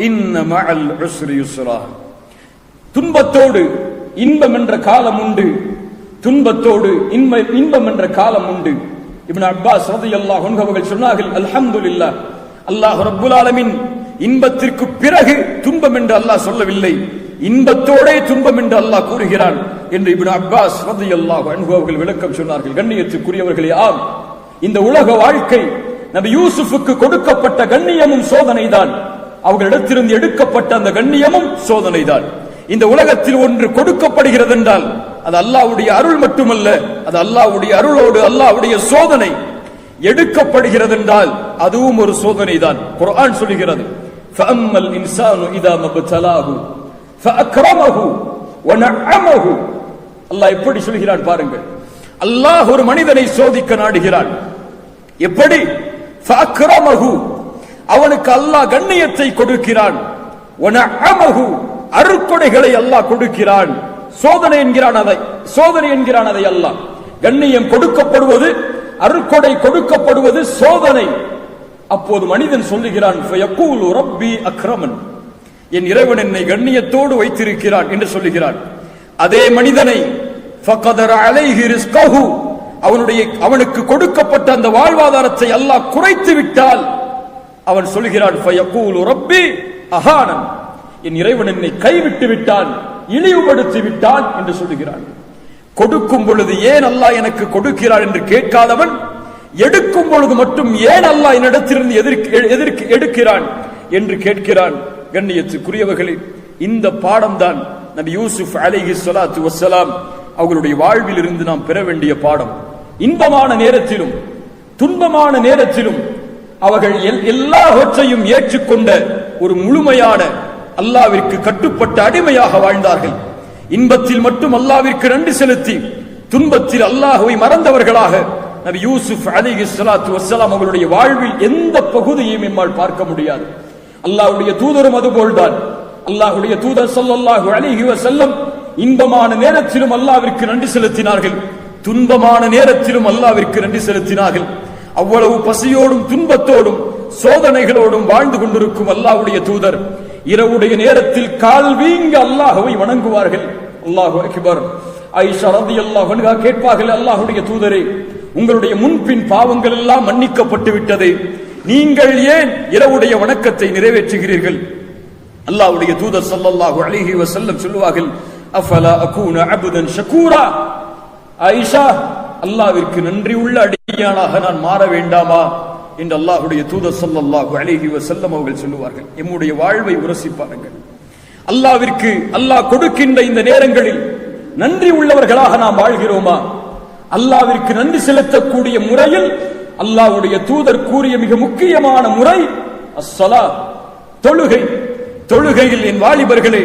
இன்ன மஅல் உஸ்ரி யுஸ்ரா. துன்பத்தோடு இன்பம் என்ற காலம் உண்டு, துன்பத்தோடு இன்பம் என்ற காலம் உண்டு. இப்னு அப்பாஸ் ரலியல்லாஹு அன்ஹு அவர்கள் சொன்னார்கள், அல்ஹம்துலில்லாஹ், அல்லாஹ் ரப்புல் ஆலமீன் இன்பத்திற்கு பிறகு துன்பம் என்று அல்லாஹ் சொல்லவில்லை, இன்பத்தோடே துன்பம் என்று அல்லாஹ் கூறுகிறான் என்று இப்னு அப்பாஸ் ரலியல்லாஹு அன்ஹு அவர்கள் விளக்கம் சொன்னார்கள். கண்ணியத்துக்குரியவர்களே, ஆம், இந்த உலக வாழ்க்கை நபி யூசுஃபுக்கு கொடுக்கப்பட்ட கண்ணியமும் சோதனைதான். அவர்களிடத்திலிருந்து எடுக்கப்பட்ட அந்த கண்ணியமும் சோதனைதான். இந்த உலகத்தில் ஒன்று கொடுக்கப்படுகிறது என்றால் அது அல்லாஹ்வுடைய அருள் மட்டுமல்ல, அது அல்லாஹ்வுடைய அருளோடு அல்லாஹ்வுடைய சோதனை. எடுக்கப்படுகிறது என்றால் அதுவும் ஒரு சோதனை தான். குர்ஆன் சொல்கிறது, ஃபஅம்மல் இன்சானு இதா மப்தலாஹு ஃபஅக்ரமஹு வநஅமஹு. அல்லாஹ் எப்படி சொல்கிறான் பாருங்கள். அல்லாஹ் ஒரு மனிதனை சோதிக்க நாடுகிறான். எப்படி? ஃபஅக்ரமஹு, அவனுக்கு அல்லாஹ் கண்ணியத்தை கொடுக்கிறான். வநஅமஹு, அருட்கொடைகளை அல்லாஹ் கொடுக்கிறான். சோதனை என்கிறான் அதை அல்லாஹ். கண்ணியம் கொடுக்கப்படுவது, அருட்கொடை கொடுக்கப்படுவது சோதனை. அப்போது மனிதன் சொல்லுகிறான், ஃபயகூலு ரப்பி அக்ரமன், என் இறைவன் என்னை கண்ணியத்தோடு வைத்திருக்கிறான் என்று சொல்லுகிறான். அதே மனிதனை ஃபகதர அலைஹி ரிஸ்கஹு, அவனுக்கு கொடுக்கப்பட்ட அந்த வாழ்வாதாரத்தை அல்லாஹ் குறைத்து விட்டால் அவன் சொல்கிறான், ஃபயகூலு ரப்பி அஹானன், என் இறைவன் என்னை கைவிட்டு விட்டான், இழிவுபடுத்தி விட்டான் என்று சொல்லுகிறான். கொடுக்கும் பொழுது ஏன் அல்லாஹ் எனக்கு கொடுக்கிறான் என்று கேட்காதவன், எடுக்கும் பொழுது மட்டும் ஏன் அல்லாஹ் என்னிடத்திலிருந்து எடுக்கிறான் என்று கேட்கிறான். கண்ணியத்துக்குரியவர்களே, இந்த பாடம்தான் நபி யூசுப் அலைஹி ஸலாத்து வஸ்ஸலாம் அவர்களுடைய வாழ்வில் இருந்து நாம் பெற வேண்டிய பாடம். இன்பமான நேரத்திலும் துன்பமான நேரத்திலும் அவர்கள் எல்லாவற்றையும் ஏற்றுக்கொண்ட ஒரு முழுமையான அல்லாஹ்விற்கு கட்டுப்பட்ட அடிமையாக வாழ்ந்தார்கள். இன்பத்தில் மட்டும் அல்லாஹ்விற்கு நன்றி செலுத்தி துன்பத்தில் அல்லாஹ்வை மறந்தவர்களாக நபி யூசுப் அலைஹி ஸலாத்து வஸ்ஸலாம் அவர்களுடைய வாழ்வில் எந்த பகுதியையும் நம்மால் பார்க்க முடியாது. அல்லாஹ்வுடைய தூதரும் அதுபோல்தான். அல்லாஹ்வுடைய தூதர் ஸல்லல்லாஹு அலைஹி வஸல்லம் இன்பமான நேரத்திலும் அல்லாஹ்விற்கு நன்றி செலுத்தினார்கள், துன்பமான நேரத்திலும் அல்லாஹ்விற்கு நன்றி செலுத்தினார்கள். அவ்வளவு பசியோடும் துன்பத்தோடும் சோதனைகளோடும் வாழ்ந்து கொண்டிருக்கும் அல்லாஹ்வுடைய தூதர் இரவுடைய நேரத்தில் கால் வீங்க அல்லாஹ்வை வணங்குவார்கள். அல்லாஹு அக்பர். ஆயிஷா ரலியல்லாஹு அன்ஹா கேட்பார்கள், அல்லாஹ்வுடைய தூதரே, உங்களுடைய முன்பின் பாவங்கள் எல்லாம் மன்னிக்கப்பட்டு விட்டது, நீங்கள் ஏன் இரவுடைய வணக்கத்தை நிறைவேற்றுகிறீர்கள்? அல்லாஹ்வுடைய தூதர் ஸல்லல்லாஹு அலைஹி வஸல்லம் சொல்வார்கள், அஃபலா அகூன அப்தன் ஷகூரா. ஆயிஷா, அல்லாஹ்விற்கு நன்றி உள்ள அடியானாக நான் மாற வேண்டாமா என்று அல்லாஹ்வுடைய தூதர் ஸல்லல்லாஹு அலைஹி வஸல்லம் அவர்கள் சொல்லுவார்கள். நம்முடைய வாழ்வை உரசி பாருங்கள். அல்லாஹ்விற்கு அல்லாஹ் கொடுக்கின்ற இந்த நேரங்களில் நன்றி உள்ளவர்களாக நாம் வாழ்கிறோமா? அல்லாஹ்விற்கு நன்றி செலுத்தக்கூடிய முறையில் அல்லாஹ்வுடைய தூதர் கூறிய மிக முக்கியமான முறை அஸ்ஸலா, தொழுகை. தொழுகையில் என் வாலிபர்களே,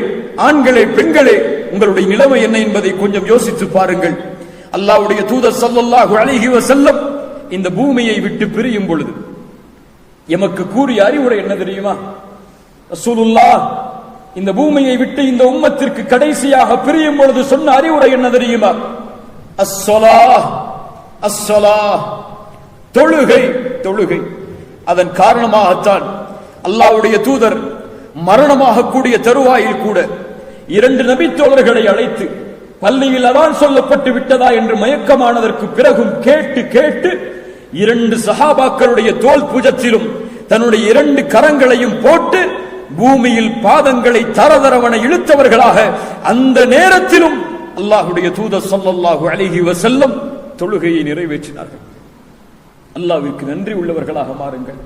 ஆண்களே, பெண்களே, உங்களுடைய நிலைமை என்ன என்பதை கொஞ்சம் யோசித்து பாருங்கள். அல்லாஹ்வுடைய தூதர் ஸல்லல்லாஹு அலைஹி வஸல்லம் இந்த பூமியை விட்டு பிரியும் பொழுது எமக்கு கூறிய அறிவுரை என்ன தெரியுமா? ரசூலுல்லாஹ் இந்த பூமியை விட்டு இந்த உம்மத்திற்கு கடைசியாக பிரியும் பொழுது சொன்ன அறிவுரை என்ன தெரியுமா? அஸ்ஸலாஹ், அஸ்ஸலாஹ், தொழுகை, தொழுகை. அதன் காரணமாகத்தான் அல்லாஹ்வுடைய தூதர் மரணமாக கூடிய தருவாயில் கூட 2 நபித்தோழர்களை அழைத்து பள்ளியில் அதான் சொல்லப்பட்டு விட்டதா என்று மயக்கமானதற்கு பிறகும் கேட்டு கேட்டு 2 சஹாபாக்களுடைய தோல் புஜத்திலும் தன்னுடைய 2 கரங்களையும் போட்டு பூமியில் பாதங்களை தரதரவன இழுத்தவர்களாக அந்த நேரத்திலும் அல்லாஹ்வுடைய தூதர் ஸல்லல்லாஹு அலைஹி வஸல்லம் தொழுகையை நிறைவேற்றினார்கள். அல்லாஹ்விற்கு நன்றி உள்ளவர்களாக மாறுங்கள்.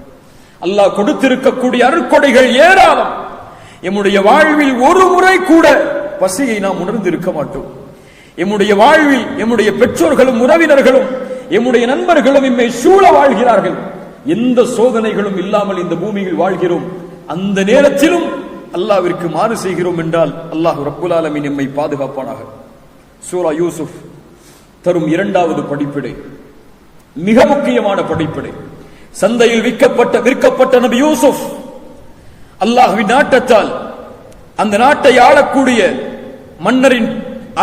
அல்லாஹ் கொடுத்திருக்கக்கூடிய அருட்கொடைகள் ஏராளம். எம்முடைய வாழ்வில் ஒரு முறை கூட பசியை நாம் உணர்ந்திருக்க மாட்டோம். எம்முடைய வாழ்வில் எம்முடைய பெற்றோர்களும் உறவினர்களும் எம்முடைய நண்பர்களும் எம்மை சூழ வாழ்கிறார்கள். எந்த சோதனைகளும் இல்லாமல் இந்த பூமியில் வாழ்கிறோம். அந்த நேரத்திலும் அல்லாஹ்விற்கு மாறு செய்கிறோம் என்றால் அல்லாஹ் ரப்புல் ஆலமீன் எம்மை பாதுகாப்பானாக. சூரா யூசுப் தரும் 2வது படிப்பினை மிக முக்கியமான படிப்பினை. சந்தையில் விற்கப்பட்ட நபி யூசுப் அல்லாஹ்வின் நாட்டத்தால் அந்த நாட்டை ஆளக்கூடிய மன்னரின்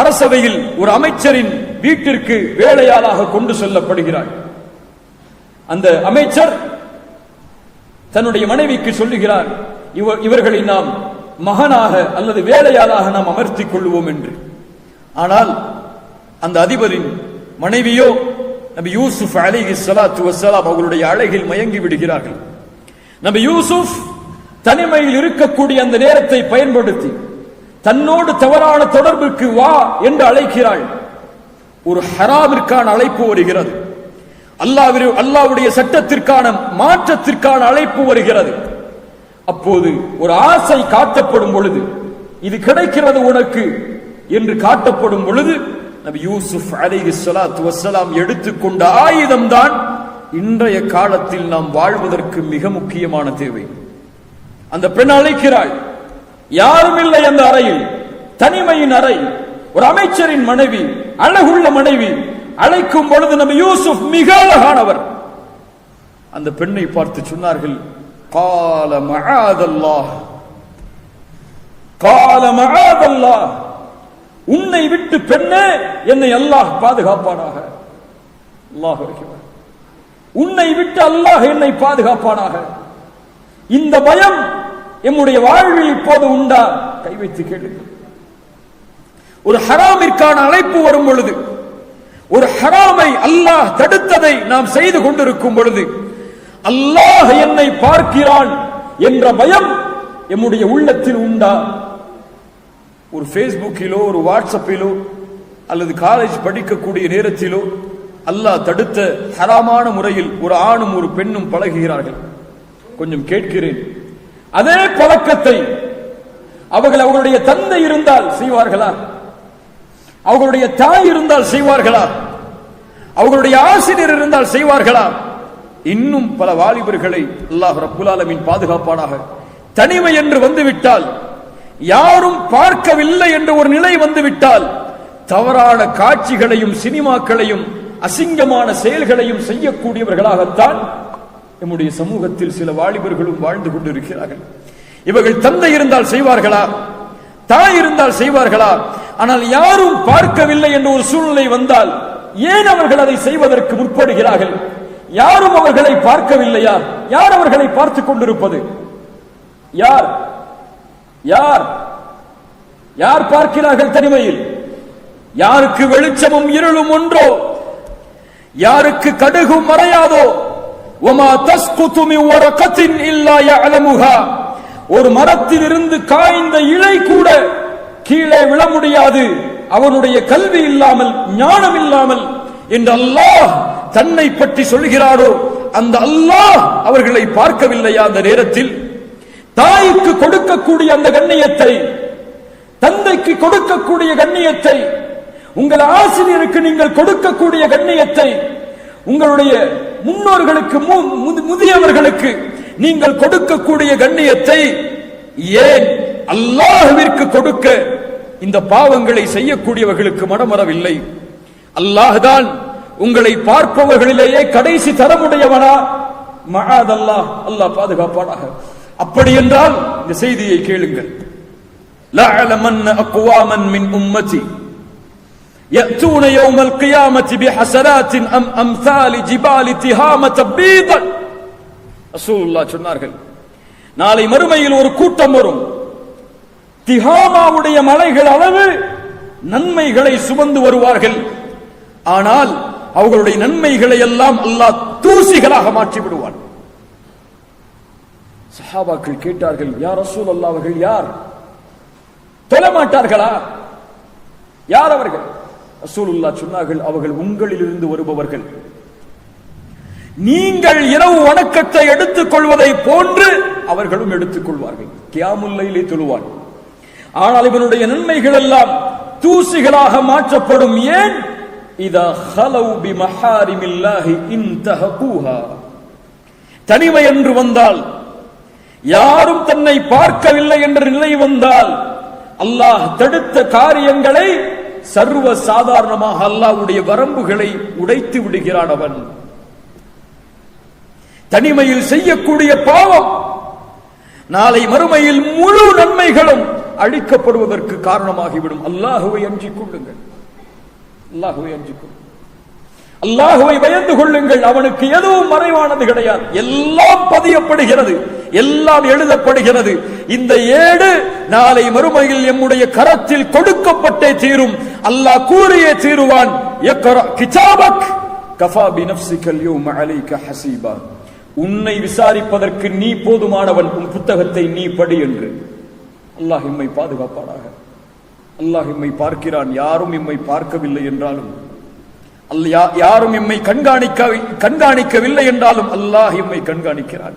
அரசவையில் ஒரு அமைச்சரின் வீட்டிற்கு வேலையாளாக கொண்டு செல்லப்படுகிறார். அந்த அமைச்சர் தன்னுடைய மனைவிக்கு சொல்லுகிறார், இவர்களை நாம் மகனாக அல்லது வேலையாளாக நாம் அமர்த்திக் கொள்வோம் என்று. ஆனால் அந்த அதிபரின் மனைவியோ நபி யூசுப் அலைஹிஸ்ஸலாத்து வஸ்ஸலாம் அவர்களுடைய அழகில் மயங்கி விடுகிறார்கள். நபி யூசுப் தனிமையில் இருக்கக்கூடிய அந்த நேரத்தை பயன்படுத்தி தன்னோடு தவறான தொடர்புக்கு வா என்று அழைக்கிறாள். ஒரு ஹராமிற்கான அழைப்பு வருகிறது, அல்லாஹ்வுடைய சட்டத்திற்கான மாற்றத்திற்கான அழைப்பு வருகிறது. அப்போது ஒரு ஆசை காட்டப்படும் பொழுது, இது கிடைக்கிறது உனக்கு என்று காட்டப்படும் பொழுது, நபி யூசுப் அலைஹிஸ்ஸலாத்து வஸ்ஸலாம் எடுத்துக்கொண்ட ஆயுதம் தான் இன்றைய காலத்தில் நாம் வாழ்வதற்கு மிக முக்கியமான தேவை. அந்த பெண் அழைக்கிறாள், யாரும் இல்லை அந்த அறையில், தனிமையின் அறை, ஒரு அமைச்சரின் மனைவி, அழகுள்ள மனைவி. அழைக்கும் பொழுது நபி யூசுப் மிக அழகானவர். அந்த பெண்ணை பார்த்து சொன்னார்கள், கால மஆதல்லாஹ், கால மஆதல்லாஹ், உன்னை விட்டு பெண்ணே என்னை அல்லாஹ் பாதுகாப்பானாக. அல்லாஹ் அக்பர். உன்னை விட்டு அல்லாஹ் என்னை பாதுகாப்பானாக. இந்த பயம் எம்முடைய வாழ்வில் இப்போது உண்டா? கை வைத்து கேளுங்கள். ஒரு ஹராமிற்கான அழைப்பு வரும் பொழுது, ஒரு ஹராமை அல்லாஹ் தடுத்ததை நாம் செய்து கொண்டிருக்கும் பொழுது, அல்லாஹ் என்னை பார்க்கிறான் என்ற பயம் எம்முடைய உள்ளத்தில் உண்டா? ஒரு ஃபேஸ்புக்கிலோ ஒரு வாட்ஸ்அப்பிலோ அல்லது காலேஜ் படிக்கக்கூடிய நேரத்திலோ அல்லாஹ் தடுத்த ஹராமான முறையில் ஒரு ஆணும் ஒரு பெண்ணும் பழகுகிறார்கள். கொஞ்சம் கேட்கிறேன், அதே பழக்கத்தை அவர்களுடைய தந்தை இருந்தால் செய்வார்களா? அவர்களுடைய தாய் இருந்தால் செய்வார்களா? அவர்களுடைய ஆசிரியர் இருந்தால் செய்வார்களா? இன்னும் பல வாலிபர்களை அல்லாஹ் ரப்புல் ஆலமீன் பாதுகாப்பானாக. தனிமை என்று வந்துவிட்டால், யாரும் பார்க்கவில்லை என்ற ஒரு நிலை வந்துவிட்டால், தவறான காட்சிகளையும் சினிமாக்களையும் அசிங்கமான செயல்களையும் செய்யக்கூடியவர்களாகத்தான் நம்முடைய சமூகத்தில் சில வாலிபர்களும் வாழ்ந்து கொண்டிருக்கிறார்கள். இவர்கள் தந்தை இருந்தால் செய்வார்களா? தாய் இருந்தால் செய்வார்களா? ஆனால் யாரும் பார்க்கவில்லை என்ற ஒரு சூழ்நிலை வந்தால் ஏன் அவர்கள் அதை செய்வதற்கு முற்படுகிறார்கள்? யாரும் அவர்களை பார்க்கவில்லையா? யார் அவர்களை பார்த்துக் கொண்டிருப்பது? யார் யார் யார் பார்க்கிறார்கள் தனிமையில்? யாருக்கு வெளிச்சமும் இருளும் ஒன்றோ? யாருக்கு கடுகும் மறையாதோ? وَمَا تَسْقُطُ مِنْ وَرَقَةٍ إِلَّا يَعْلَمُهَا, ஒரு மரத்தில் இருந்து காய்ந்த இலை கூட கீழே விழ முடியாது அவனுடைய கல்வி இல்லாமல், ஞானம் இல்லாமல் என்று அல்லாஹ் தன்னை பற்றி சொல்கிறாரோ அந்த அல்லாஹ் அவர்களை பார்க்கவில்லையா? அந்த நேரத்தில் தாய்க்கு கொடுக்கக்கூடிய அந்த கண்ணியத்தை, தந்தைக்கு கொடுக்கக்கூடிய கண்ணியத்தை, உங்கள் ஆசிரியருக்கு நீங்கள் கொடுக்கக்கூடிய கண்ணியத்தை, உங்களுடைய முன்னோர்களுக்கு முதியவர்களுக்கு நீங்கள் கொடுக்கக்கூடிய கண்ணியத்தை ஏன் அல்லாஹ்விற்கு கொடுக்க இந்த பாவங்களை செய்யக்கூடியவர்களுக்கு மனமரவில்லை? அல்லாஹ்தான் உங்களை பார்ப்பவர்களிலேயே கடைசி தரமுடையவனா? மஆதல்லாஹ், அல்லாஹ் பாதுகாப்பானாக. அப்படி என்றால் இந்த செய்தியை கேளுங்கள். லஅலமன்ன அக்வாமன் மின் உம்மதி يأتون يوم القيامة بحسنات أمثال جبال تهامة بيضا. ரசூலுல்லாஹ் சொன்னார்கள், நாளை மறுமையில் ஒரு கூட்டம் வரும், திஹாமாவுடைய மலைகள் அளவு நன்மைகளை சுமந்து வருவார்கள். ஆனால் அவர்களுடைய நன்மைகளை எல்லாம் அல்லாஹ் தூசிகளாக மாற்றி விடுவான். சஹாபாக்கள் கேட்டார்கள், யா ரசூலல்லாஹ், அவர்கள் யார்? தொழ மாட்டார்களா? யார் அவர்கள்? ரசூலுல்லாஹ் சொன்னார்கள், அவர்கள் உங்களிலிருந்து வருபவர்கள். நீங்கள் இரவு வணக்கத்தை எடுத்துக் கொள்வதை போன்று அவர்களும் எடுத்துக் கொள்வார்கள். கியாமுல் லைலை தொழுவான். ஆனால் இவனுடைய நன்மைகள் எல்லாம் தூசிகளாக மாற்றப்படும். ஏன்? இதா ஹலவு பி மஹாரிமில்லாஹி இன்தஹூஹா, தனிமை என்று வந்தால், யாரும் தன்னை பார்க்கவில்லை என்ற நிலை வந்தால், அல்லாஹ் தடுத்த காரியங்களை சர்வ சாதாரணமாக அல்லாஹ்வுடைய வரம்புகளை உடைத்து விடுகிறான். அவன் தனிமையில் செய்யக்கூடிய பாவம் நாளை மறுமையில் முழு நன்மைகளும் அழிக்கப்படுவதற்கு காரணமாகிவிடும். அல்லாஹுவை அஞ்சிக் கொள்ளுங்கள், அல்லாஹுவை அஞ்சிக் கொள்ளுங்கள், அல்லாஹுவை பயந்து கொள்ளுங்கள். அவனுக்கு எதுவும் மறைவானது கிடையாது, எல்லாம் பதியப்படுகிறது. எல்லாம் எழுதப்படுகிறது. இந்த ஏடு நாளை மறுமையில் எம்முடைய கரத்தில் கொடுக்கப்பட்டே தீரும். அல்லாஹ் கூறியே தீருவான், இக்ரா கிதாபக் கஃபா பினஃப்ஸிகல் யௌம அலைக ஹஸீபா. உன்னை விசாரிப்பதற்கு நீ போதுமானவன், உன் புத்தகத்தை நீ படி என்று. அல்லாஹ் எம்மை பாதுகாப்பானாக. அல்லாஹ் எம்மை பார்க்கிறான். யாரும் எம்மை பார்க்கவில்லை என்றாலும், யாரும் எம்மை கண்காணிக்கவில்லை என்றாலும் அல்லாஹ் எம்மை கண்காணிக்கிறான்.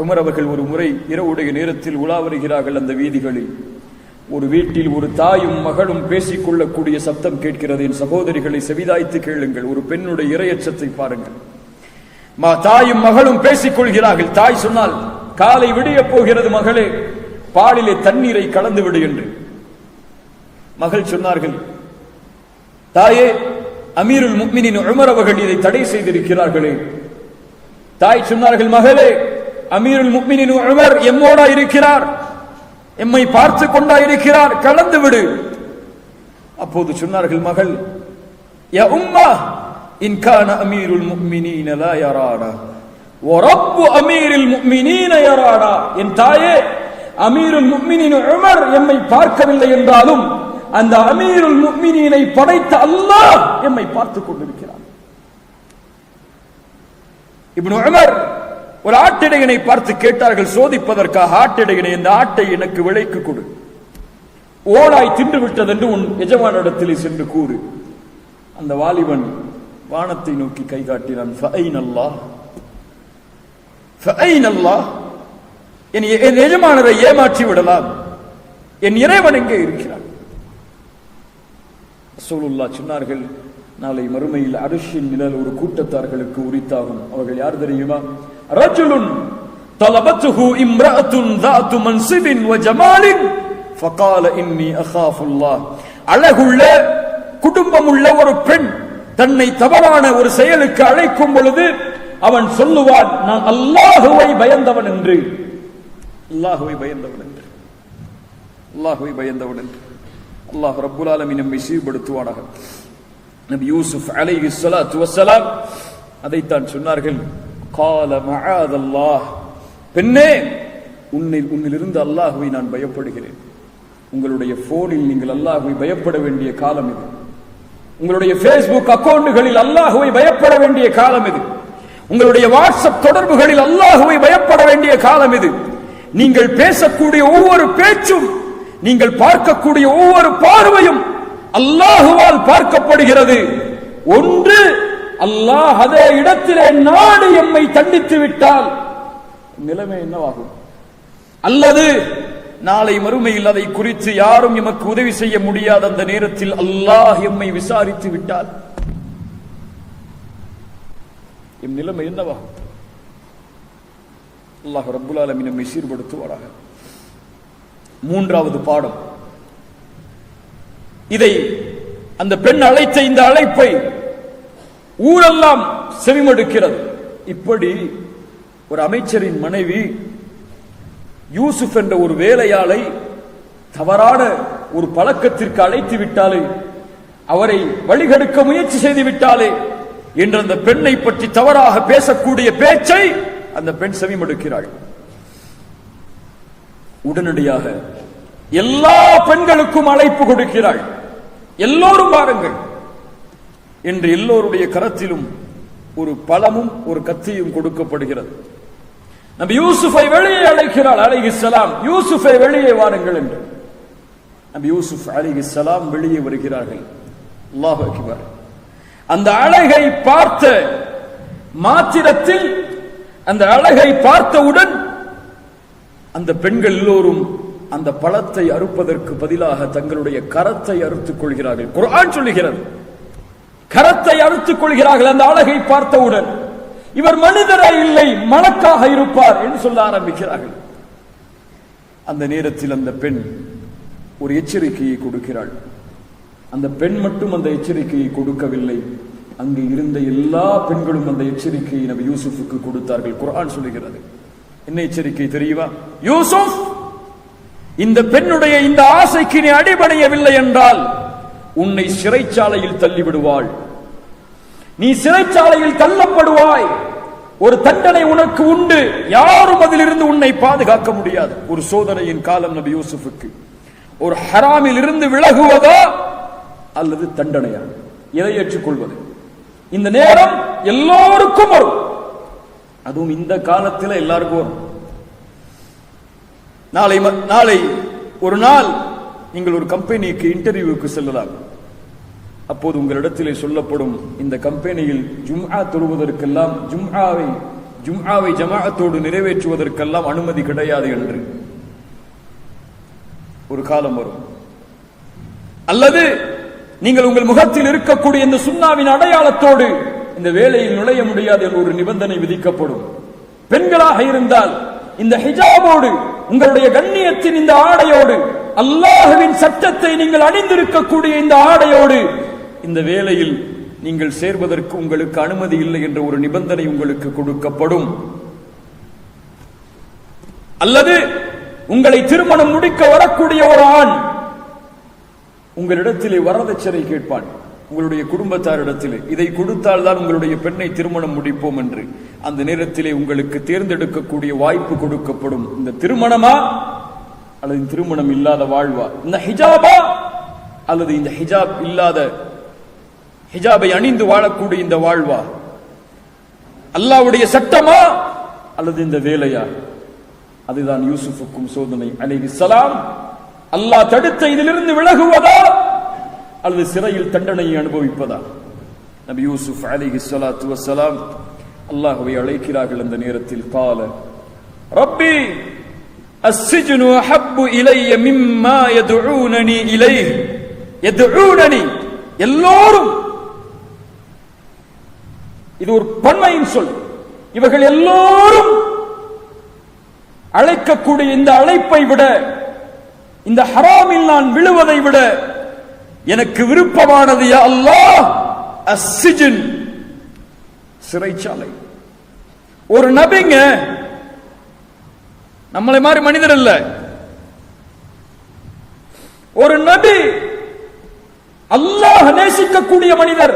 உமர் அவர்கள் ஒரு முறை இரவுடைய நேரத்தில் உலா வருகிறார்கள். அந்த வீதிகளில் ஒரு வீட்டில் ஒரு தாயும் மகளும் பேசிக் கொள்ளக்கூடிய சப்தம் கேட்கிறது. என் சகோதரிகளை செவிதாய்த்து கேளுங்கள். ஒரு பெண்ணுடைய இரையச்சத்தை பாருங்கள். தாயும் மகளும் பேசிக் கொள்கிறார்கள். தாய் சொன்னால், காலை விடிய போகிறது மகளே, பாலிலே தண்ணீரை கலந்து விடு என்று. மகள் சொன்னார்கள், தாயே, அமீருல் முஃமினீன் உமர் அவர்கள் இதை தடை செய்திருக்கிறார்களே. தாய் சொன்னார்கள், மகளே, அமீருல் முஃமினீன் உமர் எம்மோடா இருக்கிறார், எம்மை பார்த்து கொண்டா இருக்கிறார், கலந்து விடு. அப்போது சொன்னார்கள் மகள், யா உம்மா இன் கான அமீருல் முஃமினீன லா யரானா வ ரப்பு அமீருல் முஃமினீன யரானா. என் தாயே, அமீருல் முஃமினீன் உமர் எம்மை பார்க்கவில்லை என்றாலும் அந்த அமீருல் முஃமினீனை படைத்த அல்லாஹ் எம்மை பார்த்துக் கொண்டிருக்கிறார். இப்னு உமர் ஒரு ஆட்டிடையனை பார்த்து கேட்டார்கள், சோதிப்பதற்காக, ஆட்டிடையனை, இந்த ஆட்டை எனக்கு விலைக்கு கொடு, ஓடாய் தின்று விட்டது என்று உன் எஜமானிடத்திலே சென்று கூறு. அந்த வாலிபன் வானத்தை நோக்கி கை காட்டினான். என் எஜமானரை ஏமாற்றி விடலாம், என் இறைவன் எங்கே இருக்கிறான்? ரசூலுல்லாஹ் சொன்னார்கள், நாளை மறுமையில் அர்ஷின் நிழல் ஒரு கூட்டத்தார்களுக்கு உரித்தாகும். அவர்கள் யார் தெரியுமா? ரஜுலுன் தலபத்துஹு இம்ரஅத்துன் ذات منصب وجمال فقال اني اخاف الله. அழகுள்ள குடும்பமுள்ள ஒரு பெண் தன்னை தவறான ஒரு செயலுக்கு அழைக்கும் பொழுது அவன் சொல்லுவான், நான் அல்லாஹ்வை பயந்தவன் என்று. அல்லாஹ்வை பயந்தவன் என்று, அல்லாஹ்வை பயந்தவன் என்று. அல்லாஹ் ரப்புல் ஆலமீன் நம்மை சீர்படுத்துவானாக. நபி யூசுப் அலைஹிஸ்ஸலாத்து வஸ்ஸலாம் அதைத்தான் சொன்னார்கள். கால மஆதல்லாஹ், பெண்ணே, உன்னிலிருந்து அல்லாஹ்வை நான் பயப்படுகிறேன். உங்களுடைய போனில் நீங்கள் அல்லாஹ்வை பயப்பட வேண்டிய காலம் இது. உங்களுடைய ஃபேஸ்புக் அக்கவுண்டுகளில் அல்லாஹ்வை பயப்பட வேண்டிய காலம் இது. உங்களுடைய வாட்ஸ்அப் தொடர்புகளில் அல்லாஹ்வை பயப்பட வேண்டிய காலம் இது. நீங்கள் பேசக்கூடிய ஒவ்வொரு பேச்சும், நீங்கள் பார்க்கக்கூடிய ஒவ்வொரு பார்வையும் அல்லாஹுவால் பார்க்கப்படுகிறது. ஒன்று, அல்லாஹ் அதே இடத்திலே நாடு எம்மை தண்டித்து விட்டால் நிலைமை என்னவாகும்? அல்லது நாளை மறுமையில் அதை குறித்து யாரும் எமக்கு உதவி செய்ய முடியாத அந்த நேரத்தில் அல்லாஹ் எம்மை விசாரித்து விட்டால் எம் நிலைமை என்னவாகும்? அல்லாஹ் ரப்புல் ஆலமீன் நம்மை சீர்படுத்துவாராக. மூன்றாவது பாடம், இதை அந்த பெண் அழைத்த இந்த அழைப்பை ஊரெல்லாம் செவிமடுக்கிறது. இப்படி ஒரு அமைச்சரின் மனைவி யூசுப் என்ற ஒரு வேலையாளை தவறான ஒரு பழக்கத்திற்கு அழைத்து விட்டாலே, அவரை வழிகெடுக்க முயற்சி செய்து விட்டாலே என்ற அந்த பெண்ணை பற்றி தவறாக பேசக்கூடிய பேச்சை அந்த பெண் செவிமடுக்கிறாள். உடனடியாக எல்லா பெண்களுக்கும் அழைப்பு கொடுக்கிறாள். எல்லோரும் வாருங்கள் என்று எல்லோருடைய கரத்திலும் ஒரு பழமும் ஒரு கத்தியும் கொடுக்கப்படுகிறது. நபி யூசுஃபை வெளியே அழைக்கிறாள் அலைஹிஸ்ஸலாம். யூசுஃபை வெளியே வாருங்கள் என்று. நபி யூசுப் அலைஹிஸ்ஸலாம் வெளியே வருகிறார்கள். அல்லாஹு அக்பர். அந்த அழகை பார்த்த மாத்திரத்தில், அந்த அழகை பார்த்தவுடன் அந்த பெண்கள் எல்லோரும் அந்த பழத்தை அறுப்பதற்கு பதிலாக தங்களுடைய கரத்தை அறுத்துக் கொள்கிறார்கள். குர்ஆன் சொல்லுகிறது, கரத்தை அறுத்துக் கொள்கிறார்கள். அந்த அழகை பார்த்தவுடன் இவர் மனிதரே இல்லை, மலக்காக இருப்பார் என்று சொல்ல ஆரம்பிக்கிறார்கள். அந்த நேரத்தில் அந்த பெண் ஒரு எச்சரிக்கையை கொடுக்கிறாள். அந்த பெண் மட்டும் அந்த எச்சரிக்கையை கொடுக்கவில்லை, அங்கு இருந்த எல்லா பெண்களும் அந்த எச்சரிக்கையை நபி யூசுஃபுக்கு கொடுத்தார்கள். குர்ஆன் சொல்லுகிறது, என்ன எச்சரிக்கை தெரியுமா? யூசுப், இந்த பெண்ணுடைய இந்த ஆசைக்கு நீ அடிபணியவில்லை என்றால் உன்னை சிறைச்சாலையில் தள்ளிவிடுவாள், நீ சிறைச்சாலையில் தள்ளப்படுவாய். ஒரு தண்டனை உனக்கு உண்டு, யாரும் அதிலிருந்து உன்னை பாதுகாக்க முடியாது. ஒரு சோதனையின் காலம் நபி யூசுஃபுக்கு. ஒரு ஹராமில் இருந்து விலகுவதா அல்லது தண்டனையா, எதை ஏற்றுக்கொள்வது? இந்த நேரம் எல்லோருக்கும் வரும், அதுவும் இந்த காலத்தில் எல்லாருக்கும் வரும். நாளை ஒரு நாள் நீங்கள் ஒரு கம்பெனிக்கு இன்டர்வியூக்கு செல்லலாம். அப்போது உங்களிடத்திலே சொல்லப்படும், இந்த கம்பெனியில் ஜும்ஆ தொழுவதற்கெல்லாம் ஜும்ஆவை ஜமாஅத்தோடு நிறைவேற்றுவதற்கெல்லாம் அனுமதி கிடையாது என்று ஒரு காலம் வரும். அல்லது நீங்கள் உங்கள் முகத்தில் இருக்கக்கூடிய இந்த சுன்னாவின் அடையாளத்தோடு இந்த வேலையில் நுழைய முடியாது என்ற ஒரு நிபந்தனை விதிக்கப்படும். பெண்களாக இருந்தால் இந்த ஹிஜாபோடு, உங்களுடைய கண்ணியத்தின் இந்த ஆடையோடு, அல்லாஹ்வின் சட்டத்தை நீங்கள் அணிந்திருக்கக்கூடிய இந்த ஆடையோடு இந்த வேலையில் நீங்கள் சேர்வதற்கு உங்களுக்கு அனுமதி இல்லை என்ற ஒரு நிபந்தனை உங்களுக்கு கொடுக்கப்படும். அல்லது உங்களை திருமணம் முடிக்க வரக்கூடிய ஒரு ஆண் உங்களிடத்திலே வரதட்சணை கேட்பான், உங்களுடைய குடும்பத்தாரிடத்திலே, இதை கொடுத்தால் தான் உங்களுடைய பெண்ணை திருமணம் முடிப்போம் என்று. அந்த நேரத்திலே உங்களுக்கு தேர்ந்தெடுக்கக்கூடிய வாய்ப்பு கொடுக்கப்படும். இந்த திருமணமா அல்லது திருமணம் இல்லாத வாழ்வா, இந்த ஹிஜாபா அல்லது இந்த ஹிஜாப் இல்லாத, ஹிஜாபை அணிந்து வாழக்கூடிய இந்த வாழ்வா, அல்லாஹ்வுடைய சட்டமா அல்லது இந்த வேலையா? அதுதான் யூசுஃபுக்கும் சோதனை அலைஹிஸ்ஸலாம். அல்லாஹ் தடுத்த இதிலிருந்து விலகுவதா அல்லது சிறையில் தண்டனையை அனுபவிப்பதா? நபி யூசுப் அலைஹிஸ்ஸலாத்து வஸ்ஸலாம் அல்லாஹ்வை அழைக்கிறார்கள். அந்த நேரத்தில் கால ரப்பி அஸ்ஸிஜ்னு அஹப்பு இலைய மிம்மா யதுஊனனி இலைஹி. யதுஊனனி, எல்லோரும், இது ஒரு பன்மையின் சொல். இவர்கள் எல்லோரும் அழைக்கக்கூடிய இந்த அழைப்பை விட, இந்த ஹராமில் நான் விழுவதை விட எனக்கு விருப்பமானது யா அல்லாஹ் அஸ்ஸிஜ்ன், சிறைச்சாலை. ஒரு நபிங்க, நம்மளை மாதிரி மனிதர் அல்ல, ஒரு நபி, அல்லாஹ் நேசிக்கக்கூடிய மனிதர்,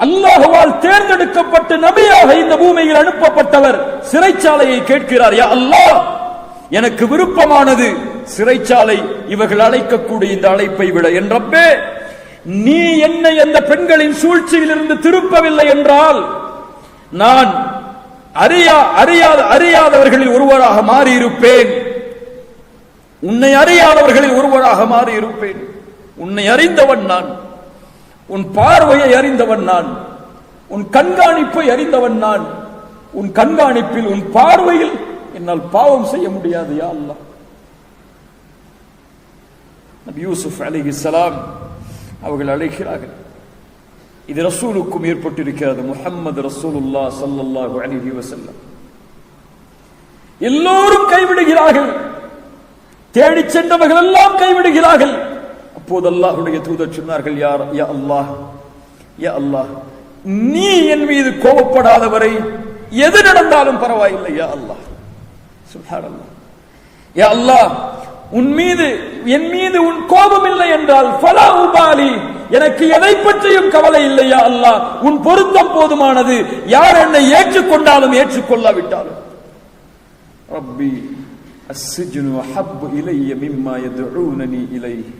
அல்லாஹ்வால் தேர்ந்தெடுக்கப்பட்ட நபியாக இந்த பூமியில் அனுப்பப்பட்டவர் சிறைச்சாலையை கேட்கிறார். யா அல்லாஹ், எனக்கு விருப்பமானது சிறைச்சாலை, இவர்கள் அழைக்கக்கூடிய இந்த அழைப்பை விட. என் ரப்பே, நீ என்னை அந்த பெண்களின் சூழ்ச்சியிலிருந்து திருப்பவில்லை என்றால் நான் அறியாதவர்களில் ஒருவராக மாறியிருப்பேன். உன்னை அறியாதவர்களில் ஒருவராக மாறியிருப்பேன். உன்னை அறிந்தவன் நான், உன் பார்வையை அறிந்தவன் நான், உன் கண்காணிப்பை அறிந்தவன் நான். உன் கண்காணிப்பில், உன் பார்வையில் என்னால் பாவம் செய்ய முடியாது யா அல்லாஹ். நபி யூசுப் அலைஹிஸ்ஸலாம் அவர்கள் அழைக்கிறார்கள். இது ரசூலுக்கும் ஏற்பட்டிருக்கிறது. முஹம்மது ரசூலுல்லாஹ் ஸல்லல்லாஹு அலைஹி வஸல்லம். எல்லோரும் கைவிடுகிறார்கள், தேடிச் சென்றவர்கள் எல்லாம் கைவிடுகிறார்கள். அப்போது அல்லாஹ்வுடைய தூதர் சொன்னார்கள், யா அல்லாஹ், யா அல்லாஹ், நீ என் மீது கோபப்படாதவரை எது நடந்தாலும் பரவாயில்லை யா அல்லாஹ். சுப்ஹானல்லாஹ். யா அல்லாஹ், உன் மீது, என் மீது உன் கோபம் இல்லை என்றால் ஃபலா உபாலி, எனக்கு எதை பற்றியும் கவலை இல்லையா அல்லாஹ், உன் பொருத்தம் போதுமானது. யார் என்னை ஏற்றுக்கொண்டாலும் ஏற்றுக்கொள்ளாவிட்டாலும். ரப்பி அஸ்ஸிஜ்னு அஹப்பு இலைய மிம்மா யதுஊனனி இலைஹி.